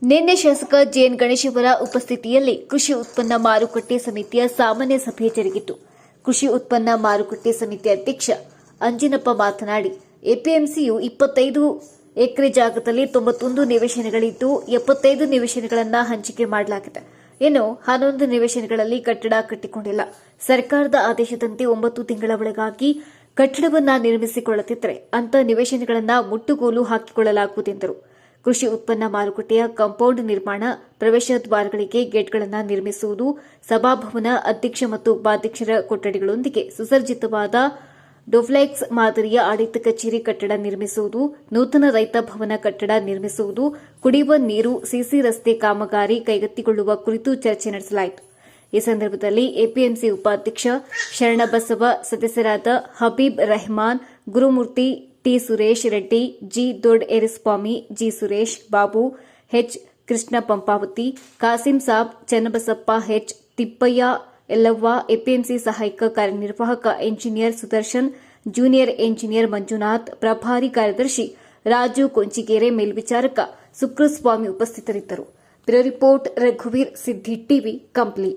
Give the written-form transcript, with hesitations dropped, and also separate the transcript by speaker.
Speaker 1: ನಿನ್ನೆ ಶಾಸಕ ಜೆಎನ್ ಗಣೇಶವರ ಉಪಸ್ಥಿತಿಯಲ್ಲಿ ಕೃಷಿ ಉತ್ಪನ್ನ ಮಾರುಕಟ್ಟೆ ಸಮಿತಿಯ ಸಾಮಾನ್ಯ ಸಭೆ ಜರುಗಿತು. ಕೃಷಿ ಉತ್ಪನ್ನ ಮಾರುಕಟ್ಟೆ ಸಮಿತಿ ಅಧ್ಯಕ್ಷ ಅಂಜಿನಪ್ಪ ಮಾತನಾಡಿ, ಎಪಿಎಂಸಿಯು 25 ಎಕರೆ ಜಾಗದಲ್ಲಿ 91 ನಿವೇಶನಗಳಿದ್ದು 75 ನಿವೇಶನಗಳನ್ನು ಹಂಚಿಕೆ ಮಾಡಲಾಗಿದೆ. ಇನ್ನು 11 ನಿವೇಶನಗಳಲ್ಲಿ ಕಟ್ಟಡ ಕಟ್ಟಿಕೊಂಡಿಲ್ಲ. ಸರ್ಕಾರದ ಆದೇಶದಂತೆ 9 ತಿಂಗಳ ಒಳಗಾಗಿ ಕಟ್ಟಡವನ್ನು ನಿರ್ಮಿಸಿಕೊಳ್ಳುತ್ತಿದ್ದರೆ ಅಂತ ನಿವೇಶನಗಳನ್ನು ಮುಟ್ಟುಗೋಲು ಹಾಕಿಕೊಳ್ಳಲಾಗುವುದೆಂದರು. ಕೃಷಿ ಉತ್ಪನ್ನ ಮಾರುಕಟ್ಟೆಯ ಕಾಂಪೌಂಡ್ ನಿರ್ಮಾಣ, ಪ್ರವೇಶ ದ್ವಾರಗಳಿಗೆ ಗೇಟ್ಗಳನ್ನು ನಿರ್ಮಿಸುವುದು, ಸಭಾಭವನ, ಅಧ್ಯಕ್ಷ ಮತ್ತು ಉಪಾಧ್ಯಕ್ಷರ ಕೊಠಡಿಗಳೊಂದಿಗೆ ಸುಸಜ್ಜಿತವಾದ ಡೂಪ್ಲೆಕ್ಸ್ ಮಾದರಿಯ ಆಡಳಿತ ಕಚೇರಿ ಕಟ್ಟಡ ನಿರ್ಮಿಸುವುದು, ನೂತನ ರೈತ ಭವನ ಕಟ್ಟಡ ನಿರ್ಮಿಸುವುದು, ಕುಡಿಯುವ ನೀರು, ಸಿಸಿ ರಸ್ತೆ ಕಾಮಗಾರಿ ಕೈಗೆತ್ತಿಕೊಳ್ಳುವ ಕುರಿತು ಚರ್ಚೆ ನಡೆಸಲಾಯಿತು. ಈ ಸಂದರ್ಭದಲ್ಲಿ ಎಪಿಎಂಸಿ ಉಪಾಧ್ಯಕ್ಷ ಶರಣಬಸವ, ಸದಸ್ಯರಾದ Habib Rehman, Gurumurthy, T Suresh Reddy, G Dodda Eriswamy, G Suresh Babu, H Krishna Pampavathi, Kasim Sab, Channabasappa, H Thippaiah Yallavva, APMC ಸಹಾಯಕ ಕಾರ್ಯನಿರ್ವಾಹಕ engineer Sudarshan, junior engineer Manjunath, ಪ್ರಭಾರಿ ಕಾರ್ಯದರ್ಶಿ ರಾಜು ಕೊಂಚಿಗೆರೆ, ಮೇಲ್ವಿಚಾರಕ ಸುಕ್ರಸ್ವಾಮಿ ಉಪಸ್ಥಿತರಿದ್ದರು. ಬ್ಯೂರೋ ರಿಪೋರ್ಟ್, ರಘುವೀರ್ ಸಿದ್ದಿ, ಟಿವಿ ಕಂಪ್ಲಿ.